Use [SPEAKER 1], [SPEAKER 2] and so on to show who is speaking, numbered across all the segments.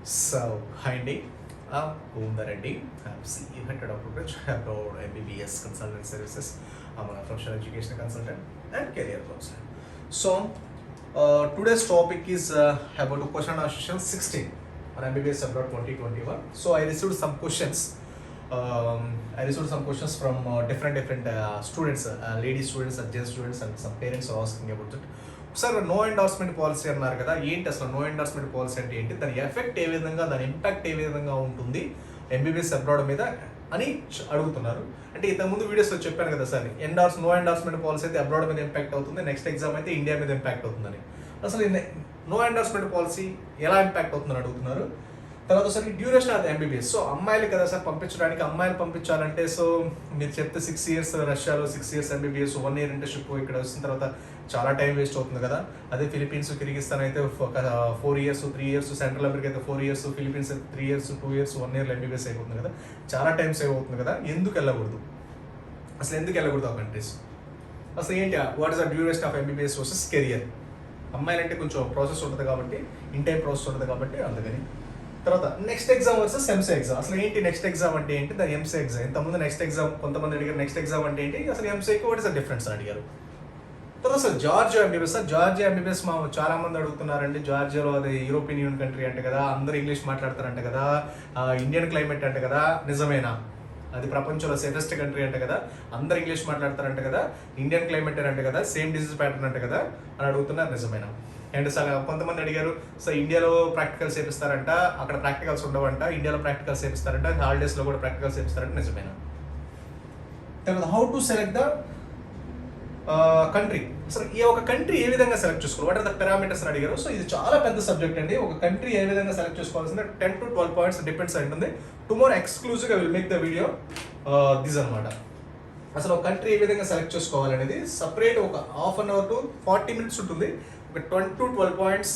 [SPEAKER 1] Hi Andy, I'm Govinda Reddy. I'm CEO at Dr. Bridge, about MBBS Consultant Services. I'm a professional education consultant and career counselor. Today's topic is about question answer 16 on MBBS Abroad 2021. So I received some questions. From different students, lady students and gent students, and some parents are asking about it. Sir no endorsement policy అన్నారు కదా, ఏంటి అసలు no endorsement policy అంటే ఏంటి, దాని effect ఏ విధంగా, దాని impact ఏ విధంగా ఉంటుంది ఎంబీబీఎస్ అబ్రాడ్ మీద అని అడుగుతున్నారు. అంటే ఇంతకుముందు వీడియోస్లో చెప్పాను కదా సార్, నో ఎండార్స్మెంట్ పాలసీ అయితే అబ్రాడ్ మీద ఇంపాక్ట్ అవుతుంది, నెక్స్ట్ ఎగ్జామ్ అయితే ఇండియా మీద ఇంపాక్ట్ అవుతుందని. అసలు నో ఎండార్స్మెంట్ పాలసీ ఎలా ఇంపాక్ట్ అవుతుందని అడుగుతున్నారు. తర్వాత sir duration of MBBS. So అమ్మాయిలు కదా సార్ పంపించడానికి, అమ్మాయిలు పంపించాలంటే సో మీరు చెప్తే 6 years రష్యాలో, 6 years ఎంబీబీఎస్, 1 year ఇంటర్న్షిప్, ఇక్కడ వచ్చిన తర్వాత చాలా టైం వేస్ట్ అవుతుంది కదా. అదే ఫిలిపీన్స్, కిర్గిస్తాన్ అయితే 4 years, 3 years, సెంట్రల్ అమెరికా అయితే 4 years, ఫిలిపీన్స్ అయితే 3 years, 2 years, 1 year ఎంబీబీఎస్ అయిపోతుంది కదా, చాలా టైం సేవ్ అవుతుంది కదా. ఎందుకు వెళ్ళకూడదు, అసలు ఎందుకు వెళ్ళకూడదు ఆ కంట్రీస్? అసలు ఏంటి, what is the duration of MBBS versus career? అమ్మాయిలంటే కొంచెం ప్రాసెస్ ఉంటుంది కాబట్టి, ఇన్ టైం ప్రాసెస్ ఉంటుంది కాబట్టి అందుకని. తర్వాత next exam versus MC exam. అసలు ఏంటి నెక్స్ట్ ఎగ్జామ్ అంటే ఏంటి, దాని ఎంసీ ఎగ్జామ్. ఇంతకుముందు నెక్స్ట్ ఎగ్జామ్ కొంతమంది అడిగారు, నెక్స్ట్ ఎగ్జామ్ అంటే ఏంటి, అసలు ఎంసీకి వాట్ ఇస్ ద డిఫరెన్స్ అని అడిగారు. తర్వాత sir Georgia MBBS. Sir Georgia MBBS చాలా మంది అడుగుతున్నారండి. జార్జియాలో అది యూరోపియన్ యూనియన్ కంట్రీ అంటే కదా, అందరూ ఇంగ్లీష్ మాట్లాడతారంట కదా, ఇండియన్ క్లైమేట్ అంటే కదా, నిజమేనా? అది ప్రపంచంలో సేఫెస్ట్ కంట్రీ అంటే కదా, అందరు ఇంగ్లీష్ మాట్లాడతారంట కదా, ఇండియన్ క్లైమేట్ అంటే కదా, సేమ్ డిసీజ్ ప్యాటర్న్ అంటే కదా అని అడుగుతున్నారు, నిజమేనా? అండ్ సార్ కొంతమంది అడిగారు, సో ఇండియాలో ప్రాక్టికల్స్ చేపిస్తారంట, అక్కడ ప్రాక్టికల్స్ ఉండవంట, ఇండియాలో ప్రాక్టికల్స్ చేపిస్తారంట, హాలిడేస్లో కూడా ప్రాక్టికల్స్ చేపిస్తారంట, నిజమేనా? తర్వాత how to select the country. అసలు ఈ ఒక కంట్రీ ఏ విధంగా సెలెక్ట్ చేసుకోవాలి, వాట్ ఆర్ ద పారామీటర్స్ అని అడిగారు. సో ఇది చాలా పెద్ద సబ్జెక్ట్ అండి. ఒక కంట్రీ ఏ విధంగా సెలెక్ట్ చేసుకోవాల్సిందే 10 to 12 points డిపెండ్స్ ఉంటుంది. టుమారో ఎక్స్క్లూజివ్గా will make the video this అనమాట. అసలు ఒక కంట్రీ ఏ విధంగా సెలెక్ట్ చేసుకోవాలనేది సపరేట్ ఒక 1/2 hour to 40 minutes ఉంటుంది. ఒక 10 to 12 points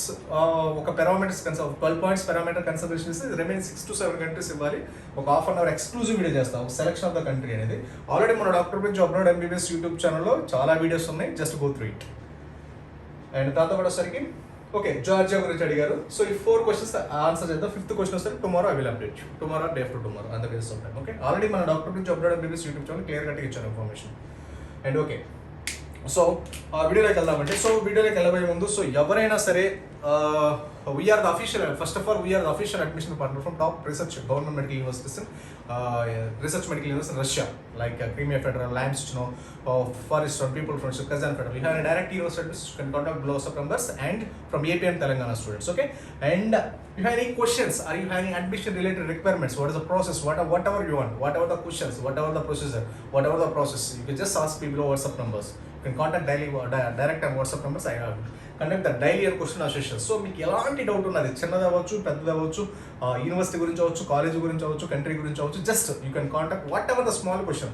[SPEAKER 1] ఒక పారామీటర్స్ 12 points పారామీటర్ కన్సిడరేషన్ ఇస్తే రిమైనింగ్ 6 to 7 countries ఇవ్వాలి. ఒక 1/2 hour ఎక్స్క్లూజివ్ వీడియో చేస్తాం, ఒక సెలెక్షన్ ఆఫ్ ద కంట్రీ అనేది. ఆల్రెడీ మన doctor bench abroad MBBS YouTube ఛానల్లో చాలా వీడియోస్ ఉన్నాయి, just go through it. And దాంతో పాటు వచ్చేసరికి ఓకే జార్జియా గురించి అడిగారు. సో ఈ 4 questions ఆన్సర్ చేద్దాం. 5th question వస్తే tomorrow I will update you, tomorrow day after tomorrow అంత బేస్ ఉంటాం. ఓకే, ఆల్రెడీ మన doctor bench abroad MBBS YouTube channel clear కట్గా ఇచ్చాను ఇన్ఫర్మేషన్. అండ్ ఓకే, సో వీడియోలోకి వెళ్దామంటే, సో వీడియోలోకి వెళ్ళబోయే ముందు, సో ఎవరైనా సరే we are the official, first of all we are the official admission partner from top research government medical universities research medical university Russia, like Crimea federal, Lambstone, forest, people from Kazan federal. You have direct universities can contact below of numbers and from AP and Telangana students. Okay, and you have any questions, or you have any admission related requirements, what is the process, whatever you want, whatever the questions, whatever the procedure, whatever the process, you can just ask me below WhatsApp numbers. You can contact direct on WhatsApp numbers. I have conduct the daily and question assertion. So మీకు ఎలాంటి doubt ఉన్నది, చిన్నది అవ్వచ్చు, పెద్దది అవ్వచ్చు, university గురించి అవ్వచ్చు, college గురించి అవ్వచ్చు, కంట్రీ గురించి అవ్వచ్చు, just you can contact what ever the small question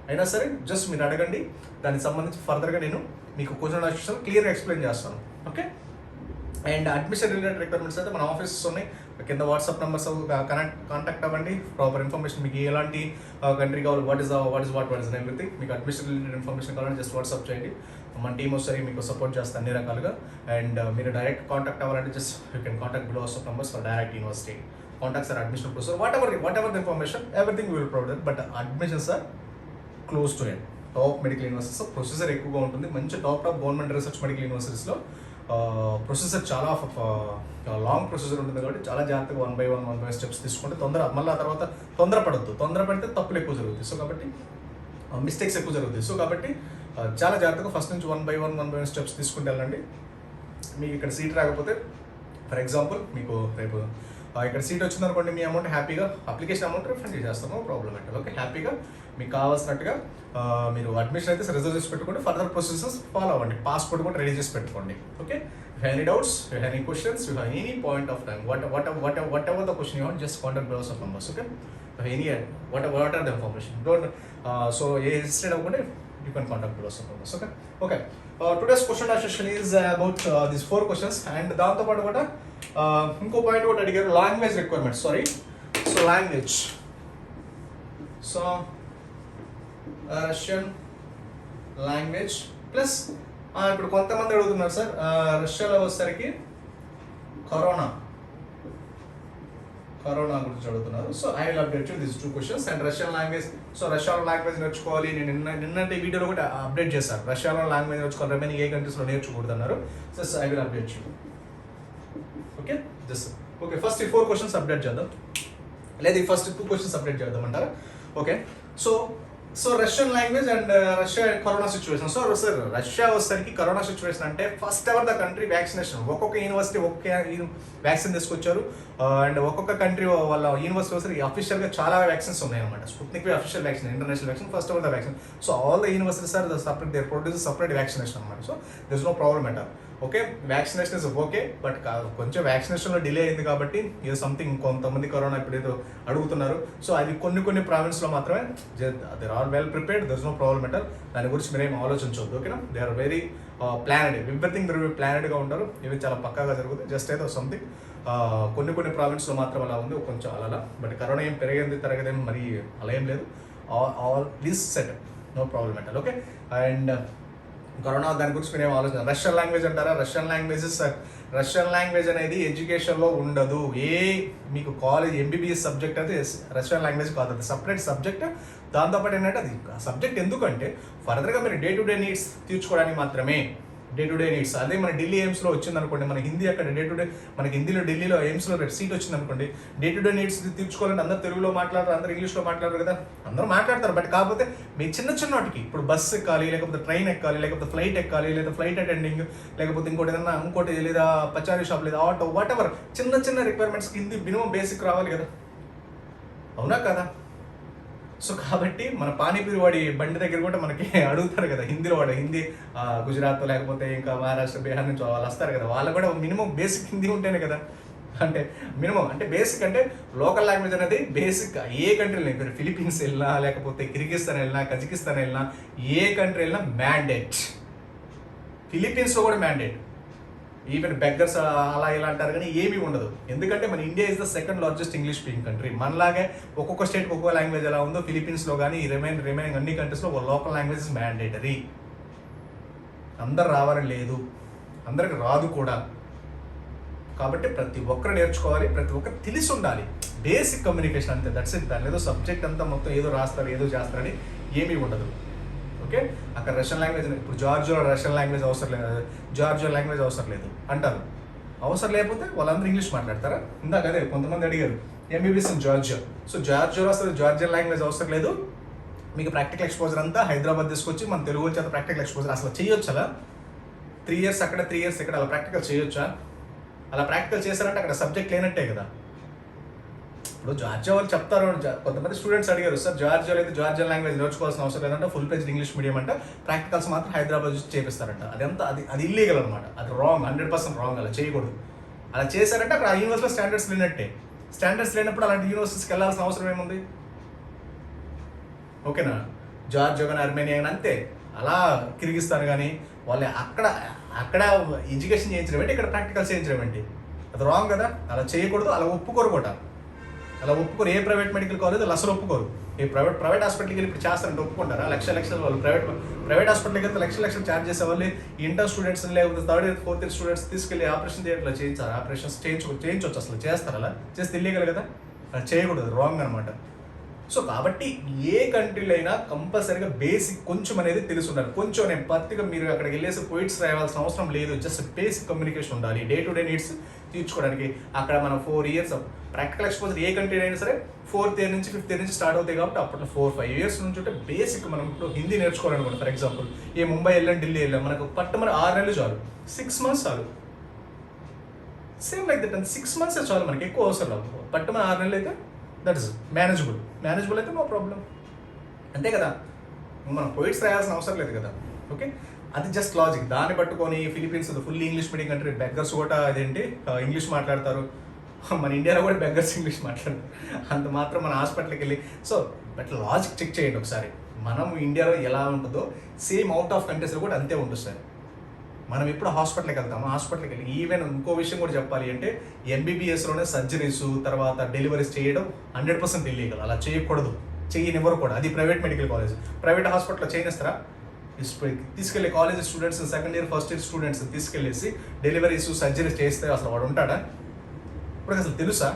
[SPEAKER 1] అయినా సరే, జస్ట్ మీరు అడగండి. దానికి సంబంధించి ఫర్దర్గా నేను మీకు క్వశ్చన్ అసెషన్ క్లియర్గా ఎక్స్ప్లెయిన్ చేస్తాను. Okay, and admission related requirements అయితే మన ఆఫీసెస్ ఉన్నాయి, కింద వాట్సాప్ నెంబర్స్ కాంటాక్ట్ అవ్వండి. ప్రాపర్ ఇన్ఫర్మేషన్ మీకు ఎలాంటి కంట్రీ కావాలి, వాట్ ఇస్ ఎవ్రీథింగ్, మీకు అడ్మిషన్ రిలేటెడ్ ఇన్ఫర్మేషన్ కావాలంటే జస్ట్ వాట్సాప్ చేయండి. మన టీమ్ వస్తుంది మీకు సపోర్ట్ చేస్తాను అన్ని రకాలుగా. అండ్ మీరు డైరెక్ట్ కాంటాక్ట్ అవ్వాలంటే just you can contact below WhatsApp numbers for direct university contacts or admission process, whatever the information, everything will provide. But admissions are close to end. Top medical universities processor ఎక్కువగా ఉంటుంది, మంచి top government research medical యూనివర్సిటీస్లో processor చాలా long processor ఉంటుంది కాబట్టి చాలా జాగ్రత్తగా 1 by 1 steps తీసుకుంటే మళ్ళీ ఆ తర్వాత తొందరపడితే తప్పులు ఎక్కువ జరుగుతాయి. సో కాబట్టి మిస్టేక్స్ ఎక్కువ జరుగుతాయి. సో కాబట్టి చాలా జాగ్రత్తగా ఫస్ట్ నుంచి 1 by 1 స్టెప్స్ తీసుకుంటే వెళ్ళండి. మీకు ఇక్కడ సీట్ రాకపోతే, ఫర్ ఎగ్జాంపుల్ మీకు రేపు ఇక్కడ సీట్ వచ్చిందనుకోండి, మీ అమౌంట్ హ్యాపీగా అప్లికేషన్ అమౌంట్ రిఫండ్ చేసేస్తాము, ప్రాబ్లం అంటే. ఓకే, హ్యాపీగా మీకు కావాల్సినట్టుగా మీరు అడ్మిషన్ అయితే రిజర్వ్ చేసి పెట్టుకోండి, ఫర్దర్ ప్రొసెసెస్ ఫాలో అవ్వండి, పాస్పోర్ట్ కూడా రెడీ చేసి పెట్టుకోండి. Okay, any doubts, any questions, you have any point of time, whatever the question you want, just contact below of numbers. Okay, any what are the information, don't so a hesitate అవ్వకుండా you can contact below some numbers. Okay, today's question session is about these 4 questions, and దాంతో పాటు కూడా ఇంకో point కూడా అడిగారు, language requirements. So language, so Russian language plus ఇప్పుడు కొంతమంది అడుగుతున్నారు సార్, రష్యాలో వచ్చేసరికి కరోనా కరోనా గురించి అడుగుతున్నారు. So I will update you this 2 questions. And Russian language, so రష్యాలో లాంగ్వేజ్ నేర్చుకోవాలి. నేను నిన్నటి వీడియోలో కూడా అప్డేట్ చేశాను. రష్యాలో లాంగ్వేజ్ నేర్చుకోవాలి, రిమైనింగ్ ఏ కంట్రీస్లో నేర్చుకూడదు అన్నారు. So I will update you. Okay just okay, first ఈ 4 క్వశ్చన్స్ అప్డేట్ చేద్దాం, లేదా ఈ ఫస్ట్ 2 క్వశ్చన్స్ అప్డేట్ చేద్దాం అంటారా? Okay, so Russian language and Russia corona situation. So sir Russia వచ్చేసరికి కరోనా సిచ్యువేషన్ అంటే first ever the country vaccination, ఒక్కొక్క university ఒక్కొక్క వ్యాక్సిన్ తీసుకొచ్చారు. అండ్ ఒక్కొక్క కంట్రీ వాళ్ళ యూనివర్సిటీ వచ్చేసరికి అఫీషియల్గా చాలా వ్యాక్సిన్స్ ఉన్నాయన్నమాట. Sputnik official vaccine, international vaccine, first ever the vaccine. So all the universities are separate, there produce separate vaccination అనమాట. So this no problem at all. Okay, vaccination is okay, but కొంచెం వ్యాక్సినేషన్లో delay అయింది కాబట్టి ఏదో something కొంతమంది corona ఇప్పుడు ఏదో అడుగుతున్నారు. So అది కొన్ని ప్రావిన్స్లో మాత్రమే, they are well prepared, there is no problem at all. దాని గురించి మీరేం ఆలోచించవద్దు. ఓకేనా, they are very planned, everything there ప్లానెడ్గా ఉంటారు. ఇవి చాలా పక్కాగా జరుగుతుంది. జస్ట్ ఏదో సంథింగ్ కొన్ని ప్రావిన్స్లో మాత్రం అలా ఉంది, కొంచెం అలా. బట్ కరోనా ఏం పెరిగింది తరగదేం మరి అలా ఏం లేదు. All this set, no problem at all. Okay, and corona దాని గురించి మేము ఆలోచన. రష్యన్ లాంగ్వేజ్ అంటారా? రష్యన్ లాంగ్వేజ్ అనేది ఎడ్యుకేషన్లో ఉండదు. మీకు కాలేజ్ ఎంబీబీఎస్ సబ్జెక్ట్ అయితే రష్యన్ లాంగ్వేజ్ కాదు, అది సపరేట్ సబ్జెక్ట్. దాంతోపాటు ఏంటంటే అది సబ్జెక్ట్ ఎందుకంటే ఫర్దర్గా మీరు డే టు డే నీడ్స్ తీర్చుకోవడానికి మాత్రమే. Day to day needs. అదే మన ఢిల్లీ ఎయిమ్స్లో వచ్చింది అనుకోండి, మన హిందీ అక్కడ డే టు డే, మనకి ఢిల్లీలో ఎయిమ్స్లో సీట్ వచ్చింది అనుకోండి, డే టు డే నీడ్స్ తీర్చుకోవాలంటే అందరూ తెలుగులో మాట్లాడతారు, అందరూ ఇంగ్లీష్లో మాట్లాడరు కదా, అందరూ మాట్లాడతారు. బట్ కాకపోతే మీ చిన్న వాటికి, ఇప్పుడు బస్సు ఎక్కాలి, లేకపోతే ట్రైన్ ఎక్కాలి, లేకపోతే ఫ్లైట్ ఎక్కాలి, లేదా ఫ్లైట్ అటెండింగ్, లేకపోతే ఇంకోటి లేదా పచారీ షాప్, లేదా ఆటో, వాట్ ఎవర్, చిన్న రిక్వైర్మెంట్స్కి హిందీ మినిమం బేసిక్ రావాలి కదా, అవునా కదా? సో కాబట్టి మన పానీపూరి వాడి బండి దగ్గర కూడా మనకి అడుగుతారు కదా హిందీలో, హిందీ గుజరాత్ లేకపోతే ఇంకా మహారాష్ట్ర, బీహార్ నుంచి వాళ్ళు వస్తారు కదా, వాళ్ళకు కూడా మినిమం బేసిక్ హిందీ ఉంటేనే కదా. అంటే మినిమం అంటే బేసిక్ అంటే లోకల్ లాంగ్వేజ్ అనేది బేసిక్. ఏ కంట్రీలో మీరు ఫిలిపీన్స్ వెళ్ళినా, లేకపోతే కిర్గిస్తాన్ వెళ్ళినా, కజకిస్తాన్ వెళ్ళినా, ఏ కంట్రీ వెళ్ళినా మ్యాండేట్. ఫిలిపీన్స్లో కూడా మ్యాండేట్. ఈవెన్ బెగ్గర్స్ అలా ఇలా అంటారు కానీ ఏమీ ఉండదు. ఎందుకంటే మన India is the second largest English speaking country. మనలాగే ఒక్కొక్క స్టేట్కి ఒక్కొక్క లాంగ్వేజ్ ఎలా ఉందో ఫిలిపీన్స్లో కానీ రిమైనింగ్ అన్ని కంట్రీస్లో లోకల్ లాంగ్వేజ్ ఇస్ మ్యాండేటరీ. అందరు రావాలని లేదు, అందరికి రాదు కూడా. కాబట్టి ప్రతి ఒక్కరు నేర్చుకోవాలి, ప్రతి ఒక్కరు తెలిసి ఉండాలి. బేసిక్ కమ్యూనికేషన్ అంతే, దట్స్ ఇట్. దాని ఏదో సబ్జెక్ట్ అంతా మొత్తం ఏదో రాస్తారు, ఏదో చేస్తారని ఏమీ ఉండదు. ఓకే, అక్కడ రష్యన్ లాంగ్వేజ్, ఇప్పుడు జార్జియాలో రష్యన్ లాంగ్వేజ్ అవసరం లేదు, జార్జియా లాంగ్వేజ్ అవసరం లేదు అంటారు. అవసరం లేకపోతే వాళ్ళందరూ ఇంగ్లీష్ మాట్లాడతారా? ఇందాక అదే కొంతమంది అడిగారు ఎంబీబీఎస్ ఇన్ జార్జియా. సో జార్జియాలో అసలు జార్జియన్ లాంగ్వేజ్ అవసరం లేదు, మీకు ప్రాక్టికల్ ఎక్స్పోజర్ అంతా హైదరాబాద్ తీసుకొచ్చి మన తెలుగు వచ్చి ప్రాక్టికల్ ఎక్స్పోజర్ అసలు చేయొచ్చు. అలా 3 years అక్కడ 3 years ఇక్కడ అలా ప్రాక్టికల్ చేయొచ్చా? అలా ప్రాక్టికల్ చేశారంటే అక్కడ సబ్జెక్ట్ లేనట్టే కదా. ఇప్పుడు జార్జియా వాళ్ళు చెప్తారు, కొంతమంది స్టూడెంట్స్ అడిగారు, సార్ జార్జియాలో అయితే జార్జియన్ లాంగ్వేజ్ నేర్చుకోవాల్సిన అవసరం లేదంటే, ఫుల్ పేజ్డ్ ఇంగ్లీష్ మీడియం అంటే ప్రాక్టికల్స్ మాత్రం హైదరాబాద్ నుంచి చేపిస్తారంట. అది ఇల్లీగల్ అనమాట, అది రాంగ్, 100% రాంగ్. అలా చేయకూడదు. అలా చేశారంటే అక్కడ ఆ యూనివర్సిటీలో స్టాండర్డ్స్ లేనట్టే. స్టాండర్డ్స్ లేనప్పుడు అలాంటి యూనివర్సిటీస్కి వెళ్ళాల్సిన అవసరం ఏముంది? ఓకేనా, జార్జియా కానీ అర్మేనియా కానీ అంతే. అలా కిర్గిస్తాన్ కానీ వాళ్ళు అక్కడ ఎడ్యుకేషన్ చేయించడం ఏంటి, ఇక్కడ ప్రాక్టికల్స్ చేయించడం ఏంటి? అది రాంగ్ కదా. అలా చేయకూడదు, అలా ఒప్పుకోరు కూడా. అలా ఒప్పుకోరు. ఏ ప్రైవేట్ మెడికల్ కాలేజ్ వాళ్ళు అసలు ఒప్పుకోరు. ఈ ప్రైవేట్ హాస్పిటల్కి వెళ్ళి ఇప్పుడు చేస్తారంటే ఒప్పుకుంటారా? లక్షలు వాళ్ళు ప్రైవేట్ హాస్పిటల్కి వెళ్తే లక్షలు ఛార్జ్ చేసే వాళ్ళు ఇంటర్ స్టూడెంట్స్ లేకపోతే 3rd year 4th year students తీసుకెళ్ళి ఆపరేషన్ థియేటర్లో చేయించారు. ఆపరేషన్స్ చేయించవచ్చు. అసలు చేస్తారు? అలా చేస్తే ఇల్లీగల్ కదా, అలా చేయకూడదు, రాంగ్ అనమాట. సో కాబట్టి ఏ కంట్రీలో అయినా కంపల్సరీగా బేసిక్ కొంచెం అనేది తెలిసి ఉండాలి. కొంచెం నేను పత్తిగా మీరు అక్కడికి వెళ్ళేసి పోయిట్స్ రాయాల్సిన అవసరం లేదు. జస్ట్ బేసిక్ కమ్యూనికేషన్ ఉండాలి డే టు డే నీడ్స్ తీర్చుకోవడానికి. అక్కడ మనం 4 years ప్రాక్టికల్ ఎక్స్పోజర్ ఏ కంట్రీ అయినా సరే 4th year నుంచి 5th year నుంచి స్టార్ట్ అవుతాయి. కాబట్టి అప్పట్లో 4-5 years నుంచి ఉంటే బేసిక్ మనం ఇప్పుడు హిందీ నేర్చుకోవాలనుకోండి. ఫర్ ఎగ్జాంపుల్ ముంబై వెళ్ళాం, ఢిల్లీ వెళ్ళాం, మనకు మన 6 నెలలు చాలు, 6 months చాలు. సేమ్ లైక్ దట్, 6 months చాలు మనకి, ఎక్కువ అవసరం లేదు. మన 6 నెలలు అయితే దట్ ఇస్ మేనేజబుల్ అయితే నో ప్రాబ్లం, అంతే కదా. మనం పోయిట్స్ రాయాల్సిన అవసరం లేదు కదా. ఓకే, అది జస్ట్ లాజిక్. దాన్ని పట్టుకొని Philippines full English medium country, beggars కూడా అదేంటి ఇంగ్లీష్ మాట్లాడతారు. మన ఇండియాలో కూడా బెగ్గర్స్ ఇంగ్లీష్ మాట్లాడతారు. అంత మాత్రం మన హాస్పిటల్కి వెళ్ళి, సో బట్ లాజిక్ చెక్ చేయండి ఒకసారి. మనం ఇండియాలో ఎలా ఉంటుందో సేమ్ అవుట్ ఆఫ్ కంట్రీస్లో కూడా అంతే ఉంటుంది సార్. మనం ఎప్పుడు హాస్పిటల్కి వెళ్తాము, హాస్పిటల్కి వెళ్ళి ఈవెన్ ఇంకో విషయం కూడా చెప్పాలి అంటే ఎంబీబీఎస్లోనే సర్జరీస్ తర్వాత డెలివరీస్ చేయడం 100% ఇల్లీగల్. అలా చేయకూడదు, చేయనివ్వరు కూడా. అది ప్రైవేట్ మెడికల్ కాలేజ్. ప్రైవేట్ హాస్పిటల్లో చేయనిస్తారా? తీసుకెళ్ళి college students, 2nd year 1st year students తీసుకెళ్ళేసి డెలివరీస్ సర్జరీస్ చేస్తే అసలు వాడు ఉంటాడా? ఇప్పుడు అసలు తెలుసా?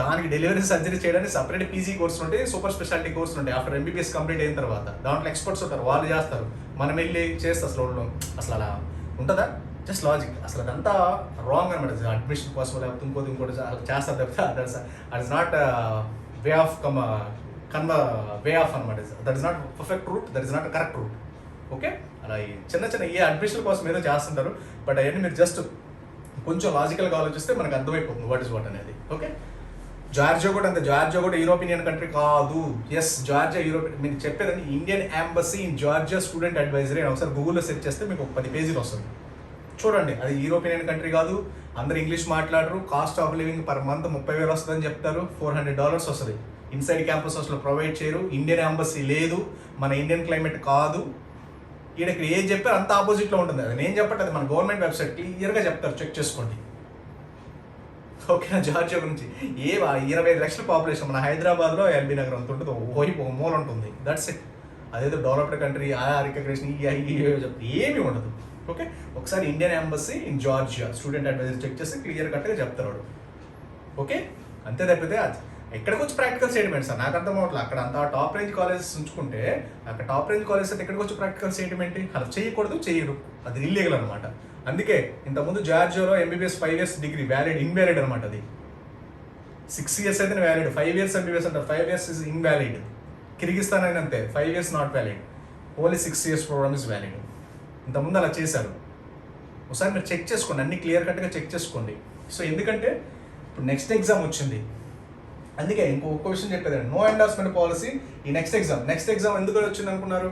[SPEAKER 1] దానికి డెలివరీ సర్జరీ చేయడానికి సపరేట్ పీజీ కోర్సులు ఉంటాయి, సూపర్ స్పెషాలిటీ కోర్సులు ఉంటాయి. ఆఫ్టర్ ఎంబీబీఎస్ కంప్లీట్ అయిన తర్వాత దాంట్లో ఎక్స్పర్ట్స్ ఉంటారు, వాళ్ళు చేస్తారు. మనం వెళ్ళి చేస్తే అసలు అలా ఉంటుందా? Just logic. అసలు అదంతా రాంగ్ అనమాట. అడ్మిషన్ కోసం లేకపోతే ఇంకోటి చేస్తారు తప్పితే that is not way of way of అనమాట. That is not perfect route, that is not correct route. Okay, అలా ఈ చిన్న ఏ అడ్మిషన్ కోసం ఏదో చేస్తుంటారు, బట్ అవన్నీ మీరు జస్ట్ కొంచెం లాజికల్గా ఆలోచిస్తే మనకు అర్థమైపోతుంది వాట్ ఇస్ వాట్ అనేది. ఓకే, జార్జియా కూడా అంతే. జార్జియా కూడా యూరోపియన్ కంట్రీ కాదు. Yes, Georgia European. మీరు చెప్పేదండి Indian embassy in Georgia student advisory అని ఒకసారి గూగుల్లో సెర్చ్ చేస్తే మీకు ఒక 10 పేజీలు వస్తుంది. చూడండి, అది యూరోపియన్ కంట్రీ కాదు, అందరు ఇంగ్లీష్ మాట్లాడరు, cost of living per month 30,000 వస్తుందని చెప్తారు, $400 వస్తుంది. ఇన్సైడ్ క్యాంపస్ అసలు ప్రొవైడ్ చేయరు, ఇండియన్ ఎంబసీ లేదు, మన ఇండియన్ క్లైమేట్ కాదు. ఇక్కడ ఏం చెప్పారు అంత ఆపోజిట్లో ఉంటుంది. అది నేను చెప్పట్టు, అది మన గవర్నమెంట్ వెబ్సైట్ క్లియర్గా చెప్తారు, చెక్ చేసుకోండి. ఓకే, జార్జియా గురించి 25 లక్షల పాపులేషన్. మన హైదరాబాద్లో ఎల్బీ నగర్ అంత ఉంటుంది, వైపు ఒక మూల ఉంటుంది. That's it. అదేదో డెవలప్డ్ కంట్రీ రికగ్నేషన్ ఏమీ ఉండదు. ఓకే, ఒకసారి Indian embassy in Georgia student advisor check చేస్తే క్లియర్ కట్గా చెప్తారు. ఓకే, అంతే తప్పితే ఎక్కడికి వచ్చి ప్రాక్టికల్ చేయడం సార్ నాకు అర్థం అవ్వట్లేదు. అక్కడ అంత టాప్ రేంజ్ కాలేజెస్ ఉంచుకుంటే అక్కడ టాప్ రేంజ్ కాలేజెస్ అయితే ఎక్కడికి వచ్చి ప్రాక్టికల్ చేయడం ఏంటి? అలా చేయకూడదు, చేయరు, అది ఇల్లీగల్ అనమాట. అందుకే ఇంతకుముందు జార్జియాలో ఎంబీబీఎస్ 5 years డిగ్రీ ఇన్వాలిడ్ అనమాట. అది 6 years అయితే వ్యాలిడ్, 5 years ఎంబీబీఎస్ అంటారు, 5 years ఇస్ ఇన్వాలిడ్. కిర్గిస్తాన్ అయినా అంతే, 5 years not valid, only 6 years program is valid. ఇంతకుముందు అలా చేశారు. ఒకసారి మీరు చెక్ చేసుకోండి, అన్ని క్లియర్ కట్గా చెక్ చేసుకోండి. సో ఎందుకంటే ఇప్పుడు నెక్స్ట్ ఎగ్జామ్ వచ్చింది, అందుకే ఇంకొక విషయం చెప్పేదండి, నో ఎండార్స్మెంట్ పాలసీ ఈ నెక్స్ట్ ఎగ్జామ్ ఎందుకు వచ్చింది అనుకున్నారు?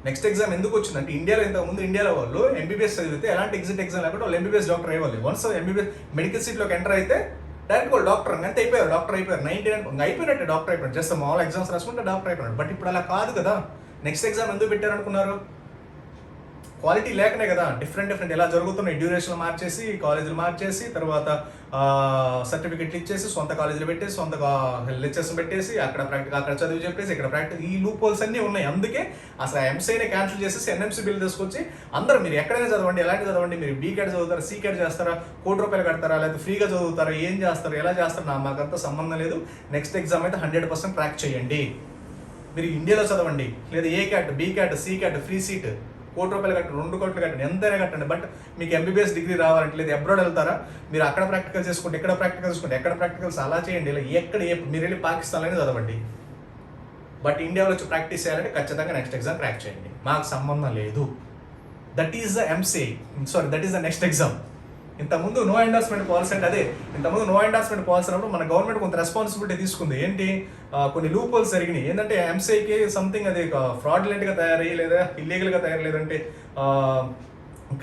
[SPEAKER 1] నెక్స్ట్ ఎగ్జామ్ ఎందుకు వచ్చిందంటే ఇండియాలో ఇంతకుముందు ఇండియాలో వాళ్ళు ఎంబీబీఎస్ చదివితే ఎలాంటి ఎగ్జామ్ లేకుండా వాళ్ళు ఎంబీబీఎస్ డాక్టర్ అయ్యేవాళ్ళు. వన్స్ ఎంబీబీఎస్ మెడికల్ సీట్లోకి ఎంటర్ అయితే డైరెక్ట్ వాళ్ళు డాక్టర్ అంతే అయిపోయారు, డాక్టర్ అయిపోయారు. 99 అయిపోయినట్టే డాక్టర్ అయిపోయారు, జస్ట్ మామూలు ఎగ్జామ్స్ రాసుకుంటే డాక్టర్ అయిపోయారు. బట్ ఇప్పుడు అలా కాదు కదా. నెక్స్ట్ ఎగ్జామ్ ఎందుకు పెట్టారు అనుకున్నారు? క్వాలిటీ లేకనే కదా. డిఫరెంట్ ఎలా జరుగుతున్నాయి, డ్యూరేషన్లు మార్చేసి, కాలేజీలు మార్చేసి, తర్వాత సర్టిఫికెట్లు ఇచ్చేసి, సొంత కాలేజీలు పెట్టేసి, సొంత లెక్చర్స్ పెట్టేసి, అక్కడ చదివి చెప్పేసి, ఇక్కడ ప్రాక్టికల్, ఈ లూప్ హోల్స్ అన్నీ ఉన్నాయి. అందుకే అసలు ఎంసీఐనే క్యాన్సిల్ చేసేసి ఎన్ఎంసీ బిల్ తీసుకొచ్చి అందరూ మీరు ఎక్కడైనా చదవండి, ఎలాంటి చదవండి, మీరు బీకాడ్ చదువుతారా, సీకాడ్ చేస్తారా, ₹1 కడతారా, లేకపోతే ఫ్రీగా చదువుతారా, ఏం చేస్తారు, ఎలా చేస్తారు, మాకంతా సంబంధం లేదు. నెక్స్ట్ ఎగ్జామ్ అయితే 100% క్రాక్ చేయండి. మీరు ఇండియాలో చదవండి, లేదా A cat, B cat, C cat, free seat, ₹1 కట్టండి, ₹2 కట్టండి, ఎంతైనా కట్టండి. బట్ మీకు ఎంబీబీఎస్ డిగ్రీ రావాలంటే, లేదు అబ్రాడ్ వెళ్తారా, మీరు అక్కడ ప్రాక్టికల్ చేసుకుంటే, ఎక్కడ ప్రాక్టికల్స్ అలా చేయండి. ఇలా మీరు వెళ్ళి పాకిస్తాన్లోనే చదవండి. బట్ ఇండియాలో వచ్చి ప్రాక్టీస్ చేయాలంటే ఖచ్చితంగా నెక్స్ట్ ఎగ్జామ్ క్రాక్ చేయండి, మాకు సంబంధం లేదు. That is the next exam. ఇంతకుముందు నో ఎండార్స్మెంట్ పాలసీ అంటే అదే. ఇంతకుముందు నో ఎండార్స్మెంట్ పాలసీ అన్నప్పుడు మన గవర్నమెంట్ కొంత రెస్పాన్సిబిలిటీ తీసుకుంది. ఏంటి, కొన్ని లూప్ హోల్స్ జరిగినాయి. ఏంటంటే ఎంసీఐకి సంథింగ్ అది ఫ్రాడ్లెంట్గా తయారయ్యి, లేదా ఇల్లీగల్గా తయారు, లేదంటే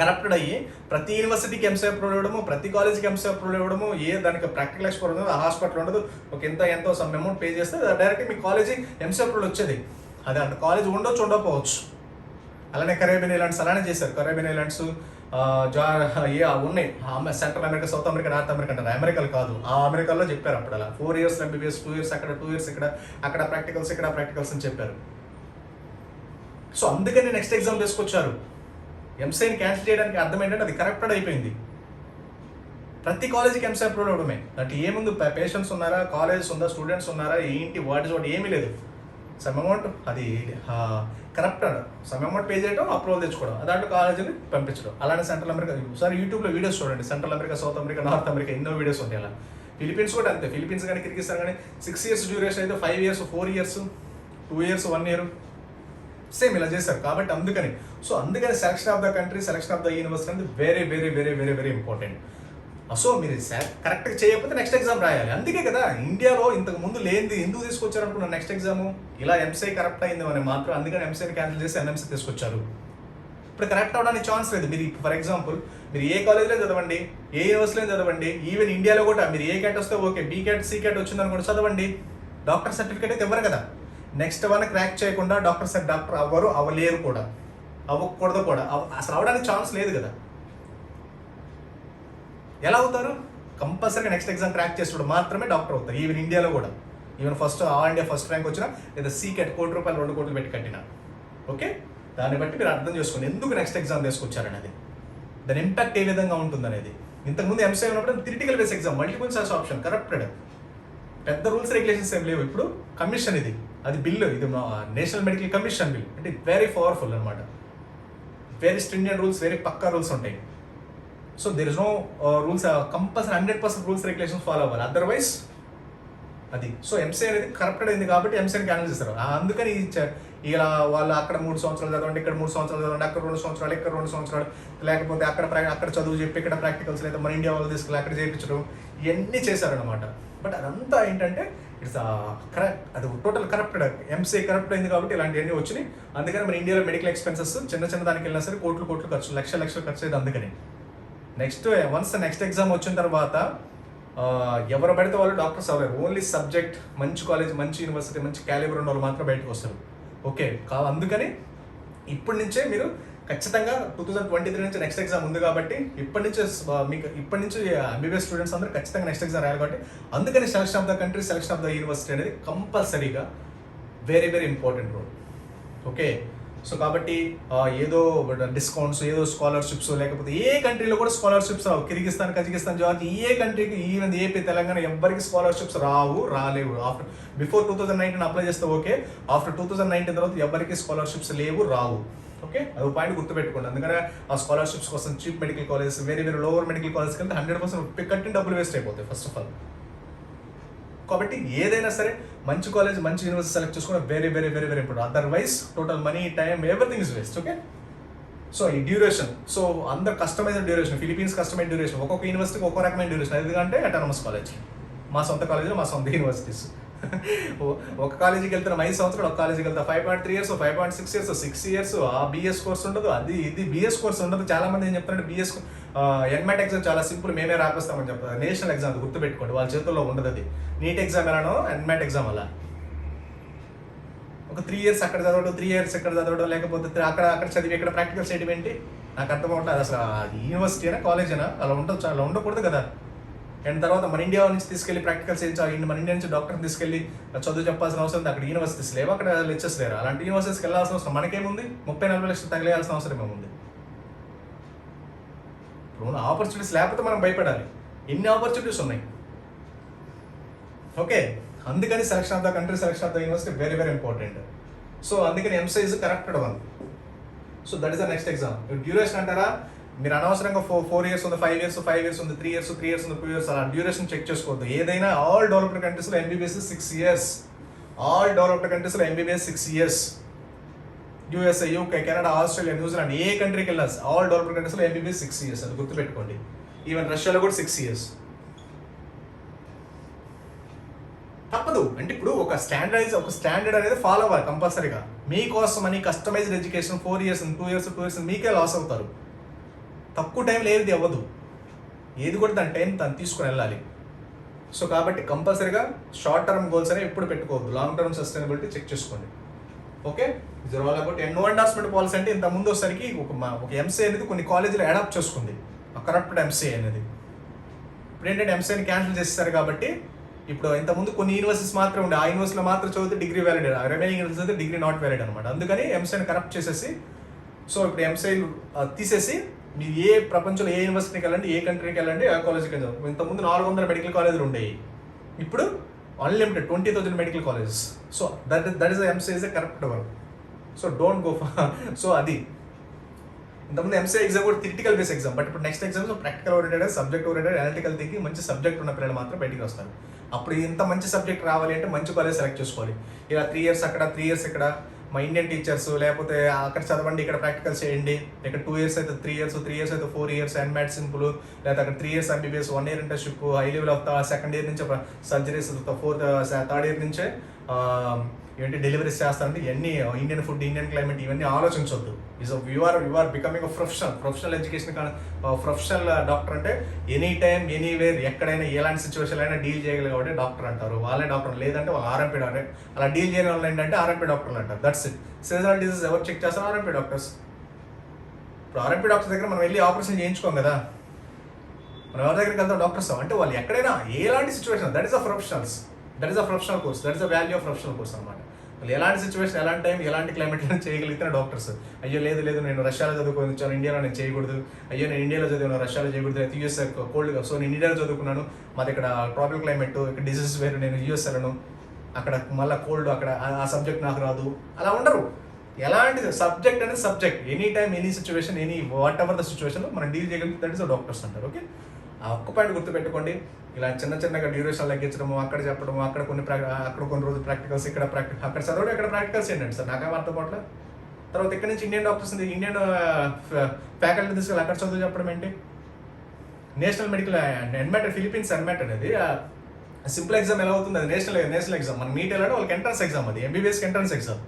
[SPEAKER 1] కరప్టెడ్ అయ్యి ప్రతి యూనివర్సిటీకి ఎంసీ అప్రూవ్ ఇవ్వడము, ప్రతి కాలేజ్కి ఎంసీ అప్రూవ్ ఇవ్వడము, దానికి ప్రాక్టికల్ ఎక్స్పర్ట్ ఉండదు, ఆ హాస్పిటల్ ఉండదు, ఒక ఎంతో సమ్ అమౌంట్ పే చేస్తే డైరెక్ట్ మీ కాలేజీ ఎంసీ అప్రూవ్ వచ్చేది. అది అంత కాలేజ్ ఉండకపోవచ్చు. అలానే కరేబియన్ ఐలాండ్స్ అలానే చేశారు. కరేబియన్ ఐలాండ్స్ ఉన్నాయి, central America, south America, north America అంటారు, అమెరికాలు కాదు. ఆ అమెరికాలో చెప్పారు అప్పుడు అలా 4 years ఎంబీబీఎస్, 2 years అక్కడ, 2 years అక్కడ ప్రాక్టికల్స్ అని చెప్పారు. సో అందుకని నెక్స్ట్ ఎగ్జామ్ తీసుకొచ్చారు. ఎంసీఐని క్యాన్సిల్ చేయడానికి అర్థం ఏంటంటే అది కరప్టెడ్ అయిపోయింది. ప్రతి కాలేజీకి ఎంసీ అప్రూవ్ అవడమే. అంటే ఏముంది, పేషెంట్స్ ఉన్నారా, కాలేజెస్ ఉందా, స్టూడెంట్స్ ఉన్నారా, ఏంటి వాటి ఏమీ లేదు. సమ్ అమౌంట్ అది కరప్టెడ్, సమ్ అమౌంట్ పే చేయడం, అప్రూవల్ తెచ్చుకోవడం, దాంట్లో కాలేజీని పంపించడం. అలానే సెంట్రల్ అమెరికా, ఒకసారి యూట్యూబ్లో వీడియోస్ చూడండి, central America, south America, north America ఎన్నో వీడియోస్ ఉంటాయి. అలా ఫిలిపీన్స్ కూడా అంతే. ఫిలిపీన్స్ కానీ కిర్గిస్తాన్ కానీ 6 years డ్యూరేషన్ అయితే 5 years, 4 years, 2 years, 1 year same ఇలా చేస్తారు. కాబట్టి అందుకని selection of the country, selection of the university అనేది వెరీ ఇంపార్టెంట్. సో మీరు కరెక్ట్గా చేయకపోతే నెక్స్ట్ ఎగ్జామ్ రాయాలి. అందుకే కదా ఇండియాలో ఇంతకు ముందు లేనిది ఎందుకు తీసుకొచ్చారనుకున్న నెక్స్ట్ ఎగ్జామ్, ఇలా ఎంసీఐ కరెక్ట్ అయింది అని మాత్రం. అందుకని ఎంసీఐని క్యాన్సిల్ చేసి ఎన్ఎంసీ తీసుకొచ్చారు. ఇప్పుడు కరెక్ట్ అవడానికి ఛాన్స్ లేదు. మీరు ఫర్ ఎగ్జాంపుల్ మీరు ఏ కాలేజ్లో చదవండి, ఏ యూనివర్సిటీలో చదవండి, ఈవెన్ ఇండియాలో కూడా మీరు ఏ క్యాట్ వస్తే okay, B cat, C cat వచ్చిందని కూడా చదవండి, డాక్టర్ సర్టిఫికేట్ అయితే ఇవ్వరు కదా. నెక్స్ట్ వన్ క్రాక్ చేయకుండా డాక్టర్ అవ్వలేరు కూడా, అవ్వకూడదు కూడా, అసలు అవడానికి ఛాన్స్ లేదు కదా. ఎలా అవుతారు? కంపల్సరీగా నెక్స్ట్ ఎగ్జామ్ క్రాక్ చేసినప్పుడు మాత్రమే డాక్టర్ అవుతారు. ఈవెన్ ఇండియాలో కూడా, even all India first rank వచ్చినా, లేదా సీకెట్ ₹1 ₹2 పెట్టి కట్టినా. ఓకే, దాన్ని బట్టి మీరు అర్థం చేసుకోండి ఎందుకు నెక్స్ట్ ఎగ్జామ్ తీసుకొచ్చారనేది, దాని ఇంపాక్ట్ ఏ విధంగా ఉంటుంది అనేది. ఇంతకుముందు ఎంసీఐ ఉన్నప్పుడు theoretical base exam, multiple choice option, corrupted. పెద్ద రూల్స్ రెగ్యులేషన్స్ ఏం లేవు. ఇప్పుడు కమిషన్ అది బిల్లు, ఇది నేషనల్ మెడికల్ కమిషన్ బిల్, అంటే వెరీ పవర్ఫుల్ అనమాట. వెరీ స్ట్రింజెంట్ రూల్స్, వెరీ పక్కా రూల్స్ ఉంటాయి. So there is no rules, compulsory 100% rules regulations follow అవ్వాలి, అదర్వైజ్ అది. సో ఎంసీఏ అనేది కరప్టెడ్ అయింది కాబట్టి ఎంసీఏని క్యాన్సిల్ చేస్తారు. అందుకని ఇలా వాళ్ళు అక్కడ 3 సంవత్సరాలు చదవండి, ఇక్కడ 3 సంవత్సరాలు చదవండి, అక్కడ 2 సంవత్సరాలు, ఇక్కడ 2 సంవత్సరాలు, లేకపోతే అక్కడ చదువు చెప్పి ఇక్కడ ప్రాక్టికల్స్, లేదా మన ఇండియా వాళ్ళు తీసుకెళ్ళి అక్కడ చేయించడం, ఇవన్నీ చేశారనమాట. బట్ అదంతా ఏంటంటే ఇట్స్ కరెక్ట్, అది టోటల్ కరప్టెడ్. ఎంసీఏ కరప్ట్ అయింది కాబట్టి ఇలాంటివన్నీ వచ్చినాయి. అందుకని మన ఇండియాలో మెడికల్ ఎక్స్పెన్సెస్ చిన్న దానికి వెళ్ళినా సరే కోట్లు ఖర్చు, లక్షలు ఖర్చు అయ్యేది. అందుకని నెక్స్ట్ ఎగ్జామ్ వచ్చిన తర్వాత ఎవరు పడితే వాళ్ళు డాక్టర్స్ అవ్వలేరు. ఓన్లీ సబ్జెక్ట్, మంచి కాలేజ్, మంచి యూనివర్సిటీ, మంచి క్యాలిబర్ ఉన్న వాళ్ళు మాత్రం బయటకు వస్తారు. ఓకే, అందుకని ఇప్పటి నుంచే మీరు ఖచ్చితంగా 2023 నుంచి నెక్స్ట్ ఎగ్జామ్ ఉంది కాబట్టి ఇప్పటి నుంచి ఎంబీబీఎస్ స్టూడెంట్స్ అందరూ ఖచ్చితంగా నెక్స్ట్ ఎగ్జామ్ రాయాలి. కాబట్టి అందుకని selection of the country, selection of the university అనేది కంపల్సరీగా very very important role. Okay, so కాబట్టి ఏదో డిస్కౌంట్స్, ఏదో స్కాలర్షిప్స్, లేకపోతే ఏ కంట్రీలో కూడా స్కాలర్షిప్స్ రావు. కిర్గిస్తాన్, కజకిస్తాన్, జార్జియా, ఏ కంట్రీకి, ఈవెన్ ఏపీ, తెలంగాణ ఎవ్వరికి స్కాలర్షిప్స్ రాలేవు. బిఫోర్ 2019 అప్లై చేస్తే ఓకే, ఆఫ్టర్ 2019 తర్వాత ఎవరికి స్కాలర్షిప్స్ రావు. ఓకే, అది పాయింట్ గుర్తుపెట్టుకోండి. అందుకని ఆ స్కాలర్షిప్స్ కోసం cheap medical colleges, very lower medical కాలేజ్కి వెళ్తే 100% కట్టిన డబ్బులు వేస్ట్ అయిపోతాయి ఫస్ట్ ఆఫ్ ఆల్. కాబట్టి ఏదైనా సరే మంచి కాలేజ్, మంచి యూనివర్సిటీ సెలెక్ట్ చేసుకోవడం very very very very important. Otherwise total money, time, everything is waste. Okay, so ఈ డ్యూరేషన్, సో అందరు customized duration, Philippines customized duration, ఒక్కొక్క యూనివర్సిటీకి ఒక్కో రకమైన డ్యూరేషన్. ఎందుకంటే అటానమస్ కాలేజ్, మా సొంత కాలేజీలో మా సొంత యూనివర్సిటీస్. ఒక కాలేజీకి వెళ్తాం 5 సంవత్సరాలు, ఒక కాలేజీకి వెళ్తాం 5.3 years, 5.6 years, 6 years. ఆ బీఎస్ కోర్స్ ఉండదు, ఇది బీఎస్ కోర్స్ ఉండదు. చాలా మంది ఏం చెప్తారంటే బీఎస్ ఎన్మాట్ ఎగ్జామ్ చాలా సింపుల్, మేమే రాపిస్తామని చెప్తారు. నేషనల్ ఎగ్జామ్ గుర్తుపెట్టుకోండి, వాళ్ళ చేతుల్లో ఉండదు అది. నీట్ ఎగ్జామ్ ఎలానో ఎన్మాట్ ఎగ్జామ్ అలా ఒక 3 years అక్కడ చదవడం, 3 years ఇక్కడ చదవడం, లేకపోతే అక్కడ చదివి ఇక్కడ ప్రాక్టికల్ చేయడం ఏంటి నాకు అర్థం అవ్వట్లేదు. అసలు యూనివర్సిటీ అయినా కాలేజ్ అయినా అలా ఉండొచ్చు, అలా ఉండకూడదు కదా. అండ్ తర్వాత మన ఇండియా నుంచి తీసుకెళ్లి ప్రాక్టికల్స్ చేయించాలి, మన ఇండియా నుంచి డాక్టర్ని తీసుకెళ్లి చదువు చెప్పాల్సిన అవసరం ఉంది. అక్కడ యూనివర్సిటీస్ లేవు, అక్కడ లెక్చర్స్ లేరు. అలాంటి యూనివర్సిటీస్కి వెళ్ళాల్సిన అవసరం మనకేముంది? 30-40 లక్షలు తగిలేయాల్సిన అవసరం ఏముంది? ఇప్పుడు ఆపర్చునిటీస్ లేకపోతే మనం భయపడాలి. ఎన్ని ఆపర్చునిటీస్ ఉన్నాయి. ఓకే, అందుకని selection of the country, selection of the university very very important. So అందుకని MCA is corrected one. So that is the next exam. Duration అంటారా, మీరు అనవసరంగా 4 years ఉంది, 5 years ఉంది, 3 years ఉంది, 2 years, అలా డ్యూరేషన్ చెక్ చేసుకోవద్దు. ఏదైనా ఆల్ డెవలప్డ్ కంట్రీస్లో ఎంబీబీఎస్ 6 years. ఆల్ డెవలప్డ్ కంట్రీస్లో MBBS 6 years. USA, UK, Canada, Australia, New Zealand, ఏ కంట్రీకి వెళ్ళినా ఆల్ డెవలప్డ్ కంట్రీస్లో ఎంబీబీఎస్ 6 years. అది గుర్తుపెట్టుకోండి. ఈవెన్ రష్యాలో కూడా 6 years. తప్పదు. అంటే ఇప్పుడు ఒక స్టాండర్డ్ అనేది ఫాలో అవ్వాలి కంపల్సరీగా. మీకోసం అని కస్టమైజ్డ్ ఎడ్యుకేషన్ 4 years, 2 years మీకే లాస్ అవుతారు. తక్కువ టైంలో ఏది అవ్వదు, ఏది కూడా దాని టైం తను తీసుకుని వెళ్ళాలి. సో కాబట్టి కంపల్సరీగా షార్ట్ టర్మ్ గోల్స్ అనేవి ఎప్పుడు పెట్టుకోవద్దు, లాంగ్ టర్మ్ సస్టైనబిలిటీ చెక్ చేసుకోండి. ఓకే, ఇది all about no endorsement policy. అంటే ఇంత ముందు వచ్చేసరికి ఒక ఎంసీఏ అనేది కొన్ని కాలేజీలు అడాప్ట్ చేసుకుంది, కరప్టెడ్ ఎంసీఏ అనేది. ఇప్పుడు ఏంటంటే ఎంసీఏని క్యాన్సిల్ చేస్తారు కాబట్టి ఇప్పుడు ఇంతకుముందు కొన్ని యూనివర్సిటీస్ మాత్రం ఉండే, ఆ యూనివర్సిటీలో మాత్రం చదివితే డిగ్రీ వ్యాలిడ్, రిమైనింగ్ యూనివర్సిటీ అయితే డిగ్రీ నాట్ వ్యాలిడ్ అనమాట. అందుకని ఎంసీఏని కరప్ట్ చేసేసి, సో ఇప్పుడు ఎంసీఏ తీసేసి మీరు ఏ ప్రపంచంలో ఏ యూనివర్సిటీకి వెళ్ళండి, ఏ కంట్రీకి వెళ్ళండి, ఆ కాలేజ్కి వెళ్ళండి. ఇంతకుముందు 400 మెడికల్ కాలేజీలు ఉండేవి, ఇప్పుడు unlimited 20,000 medical colleges. So that is MCA is a corrupted one. So don't go so అది ఇంతకుముందు ఎంసీఏ ఎగ్జామ్ కూడా థియరిటికల్ బేస్ ఎగ్జామ్, బట్ ఇప్పుడు next exams practical oriented, subject oriented, analytical thinking, మంచి సబ్జెక్ట్ ఉన్న పిల్లలు మాత్రం బయటికి వస్తారు. అప్పుడు ఇంత మంచి సబ్జెక్ట్ రావాలి అంటే మంచి కాలేజ్ సెలెక్ట్ చేసుకోవాలి. ఇలా 3 years అక్కడ, 3 years ఇక్కడ, మా ఇండియన్ టీచర్స్, లేకపోతే అక్కడ చదవండి, ఇక్కడ ప్రాక్టికల్ చేయండి. ఇక్కడ 2 years అయితే 3 years, 3 years అయితే 4 years ఎన్మాట్ సింపుల్, లేదా అక్కడ 3 years MBBS, 1 year internship, high level of second year నుంచి సర్జరీస్, థర్డ్ ఇయర్ నుంచే ఏంటి డెలివరీస్ చేస్తారంటే ఇవన్నీ ఇండియన్ ఫుడ్, ఇండియన్ క్లైమేట్, ఇవన్నీ ఆలోచించవద్దు. You are becoming professional education. Professional doctor అంటే ఎనీ టైం, ఎనీవేర్, ఎక్కడైనా ఎలాంటి సిచ్యువేషన్ అయినా డీల్ చేయగలిగే కాబట్టి డాక్టర్ అంటారు. వాళ్ళే డాక్టర్, లేదంటే వాళ్ళు ఆర్ఎంపీ డాక్టర్. అలా డీల్ చేయని వాళ్ళు ఏంటంటే ఆర్ఎంపీ డాక్టర్లు అంటారు. That's it. సీజనల్ డిసీజ్ ఎవరు చెక్ చేస్తారు? RMP doctors. ఇప్పుడు ఆర్ఎంపీ డాక్టర్ దగ్గర మనం వెళ్ళి ఆపరేషన్ చేయించుకోం కదా, మనం ఎవరి దగ్గరికి వెళ్తాం? డాక్టర్స్. అంటే వాళ్ళు ఎక్కడైనా ఎలాంటి situation, that is a professional course, that is a value of professional course అనమాట. ఎలాంటి సిచ్యువేషన్, ఎలాంటి టైం, ఎలాంటి క్లైమేట్లో చేయగలిగితే డాక్టర్స్. అయ్యో లేదు నేను రష్యాలో చదువుకొని వచ్చాను, ఇండియాలో నేను చేయకూడదు, అయ్యో నేను ఇండియాలో చదివాను రష్యాలో చేయకూడదు, అయితే యూఎస్ కోల్డ్, సో నేను ఇండియాలో చదువుకున్నాను, మాది ఇక్కడ ట్రాపికల్ క్లైమేట్, ఇక్కడ డిసీజెస్ వేరు, నేను యూఎస్ వెళ్ళను, అక్కడ మళ్ళీ కోల్డ్, అక్కడ ఆ సబ్జెక్ట్ నాకు రాదు, అలా ఉండరు. ఎలాంటి సబ్జెక్ట్ అనేది subject, any time, any situation, any what ever the situation మనం డీల్ చేయగలిగితే దట్ ఇస్ డాక్టర్స్ అంటారు. ఓకే, ఆ ఒక్క పాయింట్ గుర్తుపెట్టుకోండి. ఇలా చిన్నగా డ్యూరేషన్ తగ్గించడము, అక్కడ చెప్పడము, అక్కడ కొన్ని రోజులు ప్రాక్టికల్స్, ఇక్కడ అక్కడ చదవడం, ఇక్కడ ప్రాక్టికల్స్ ఏంటండి సార్, నాకేం అర్థం కావట్లే. తర్వాత ఇక్కడ నుంచి ఇండియన్ డాక్టర్స్, ఇండియన్ ఫ్యాకల్టీ తీసుకెళ్ళి అక్కడ చదువు చెప్పడం ఏంటి? నేషనల్ మెడికల్ ఎన్మెట్, ఫిలిపీన్స్ ఎన్మెట్ అనేది సింపుల్ ఎగ్జామ్ ఎలా అవుతుంది, అది నేషనల్ ఎగ్జామ్. మన మీట్ వెళ్ళాడు వాళ్ళకి ఎంట్రన్స్ ఎగ్జామ్, అది ఎంబీబీఎస్కి ఎంట్రన్స్ ఎగ్జామ్.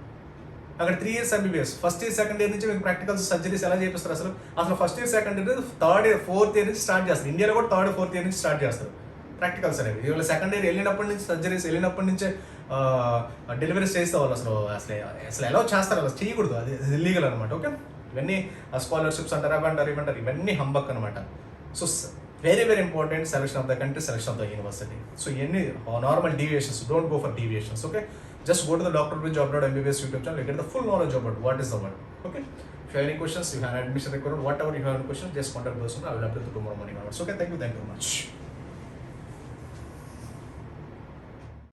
[SPEAKER 1] అక్కడ 3 years MBBS, first year second year నుంచి మీకు ప్రాక్టికల్స్, సర్జరీస్ ఎలా చేపిస్తారు అసలు first year second year, third year fourth year నుంచి స్టార్ట్ చేస్తారు. ఇండియాలో కూడా థర్డ్ ఫోర్త్ ఇయర్ నుంచి స్టార్ట్ చేస్తారు ప్రాక్టికల్స్ అనేవి. ఇవాళ సెకండ్ ఇయర్ వెళ్ళినప్పటి నుంచి సర్జరీస్, వెళ్ళినప్పటి నుంచే డెలివరీస్ చేస్తే వాళ్ళు అసలు ఎలా చేస్తారు, అలా చేయకూడదు, అది ఇల్లీగల్ అనమాట. ఓకే, ఇవన్నీ స్కాలర్షిప్స్ అంటారు, ఇవంటారు, ఇవన్నీ హంబక్ అనమాట. So very important, selection of the country, selection of the university. So ఇవన్నీ normal deviations, don't go for deviations. Okay, just go to the Dr. Bridge Job.MBBS YouTube channel, you get the full knowledge about what is the word. Okay, if you have any questions, you have an admission requirement, whatever you have any questions, just contact us. I will update you tomorrow morning hours. Okay, thank you very much.